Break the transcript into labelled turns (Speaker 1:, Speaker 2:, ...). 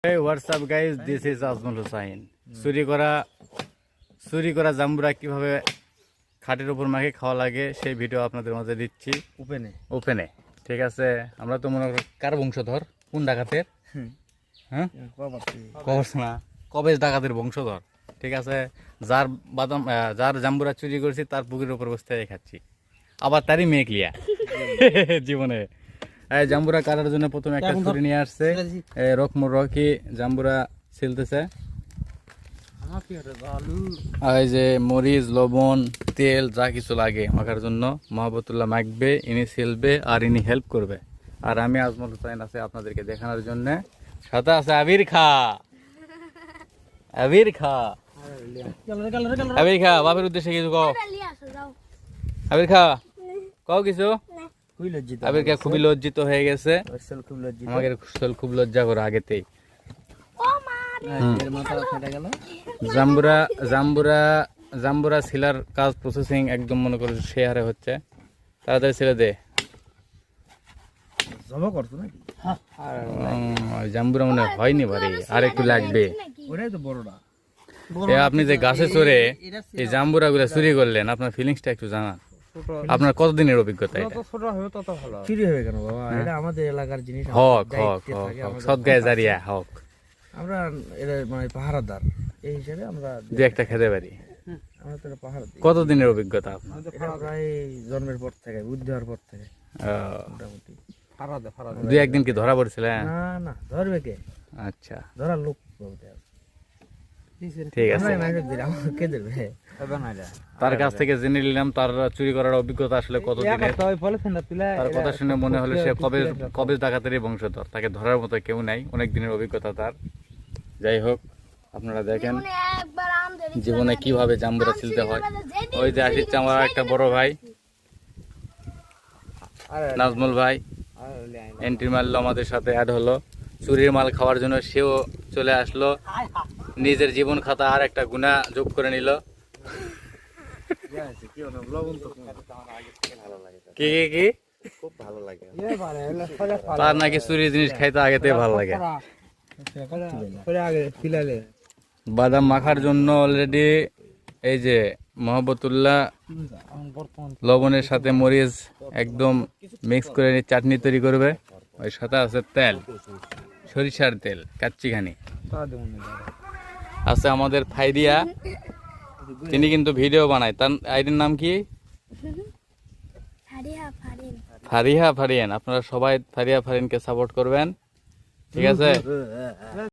Speaker 1: Hey, what's up guys? This is Azmul Hussain. চুরি করা জাম্বুরা কিভাবে খাটের উপর মাখে খাওয়া লাগে সেই ভিডিও আপনাদের মাঝে দিচ্ছি ওপেনে। ঠিক আছে, আমরা তো মনে করি কার বংশধর, কোন ডাকাতের? হ্যাঁ, কবেজ ডাকাতের বংশধর। ঠিক আছে, যার জাম্বুরা চুরি করেছি তার পুকুরের উপর বসতে খাচ্ছি, আবার তারই মেয়ে ক্লিয়া জীবনে। জাম্বুরা কাটার জন্য প্রথমে একটা ছুরি নিয়ে আসছে, রকি জাম্বুরা ছিলতেছে। এই যে মরিচ, লবণ, তেল যা কিছু লাগে মাখার জন্য মহাবতুল্লাহ মাখবে, ইনি ছিলবে আর ইনি হেল্প করবে। আর আমি আজমল হুসাইন আছে আপনাদেরকে দেখানোর জন্য। সাথে আছে আবির খা, আবির খা, আবির খা, বাপের উদ্দেশ্যে কিছু কও। আবির খা, কও কিছু। আবির খা খুবই লজ্জিত হয়ে গেছে, আমাকে খুব লজ্জা করে আগেতেই। জাম্বুরা ছিলার কাজ প্রসেসিং একদম মনে করে সে হারে হচ্ছে। তাড়াতাড়ি ছেড়ে দে। জাম্বুরা মনে হয়নি ভারী, আর একটু লাগবে। আপনি যে গাছে চড়ে এই জাম্বুরা গুলা চুরি করলেন, আপনার ফিলিংসটা একটু জানান। আপনার কতদিনের অভিজ্ঞতা?
Speaker 2: আমাদের এলাকার জিনিস,
Speaker 1: হক হক হক সদগায়ে জারিয়া হক।
Speaker 2: আমরা এটা মানে পাহারাদার এই হিসেবে আমরা
Speaker 1: দু একটা খেতে পারি।
Speaker 2: আমরা তো পাহারা দিই।
Speaker 1: কতদিনের অভিজ্ঞতা আপনার?
Speaker 2: এটা প্রায় জন্মের পর থেকে, বুদ্ধি হওয়ার পর থেকে মোটামুটি।
Speaker 1: দুই একদিন কি ধরা পড়ছিলেন?
Speaker 2: না ধরবে কে?
Speaker 1: আচ্ছা,
Speaker 2: ধরার লোক বলতে
Speaker 1: ঠিক আছে।
Speaker 2: কে ধরবে?
Speaker 1: তার কাছ থেকে জেনে নিলাম তার চুরি করার অভিজ্ঞতা আসলে কতদিনের। তার কথা শুনে মনে হলো সে কবেজ ডাকাতেরই বংশধর, তাকে ধরার মতো কেউ নাই, অনেক দিনের অভিজ্ঞতা তার। যাই হোক, আপনারা দেখেন জীবনে কিভাবে জাম্বুরা ছিলতে হয়। ওই যে আসছে আমার একটা বড় ভাই নাজমুল ভাই, এন্ট্রি মারলো, আমাদের সাথে অ্যাড হলো। চুরির মাল খাওয়ার জন্য সেও চলে আসলো, নিজের জীবন খাতা আর একটা গুণা যোগ করে নিল। কি কি কি খুব ভালো লাগে তার, নাকি চুরি জিনিস খাইতে আগেতে ভালো লাগে। বাদাম মাখার জন্য অলরেডি এই যে মহব্বতুল্লাহ লবণের সাথে মরিচ একদম মিক্স করে চাটনি তৈরি করবে। ওই সাথে আছে তেল, সরিষার তেল, কাচ্চিঘানি আছে। আমাদের ফাইরিয়া, তিনি কিন্তু ভিডিও বানায়। তার আইডির নাম কি? ফারিহা ফারিয়ান। আপনারা সবাই ফারিহা ফারিনকে সাপোর্ট করবেন, ঠিক আছে?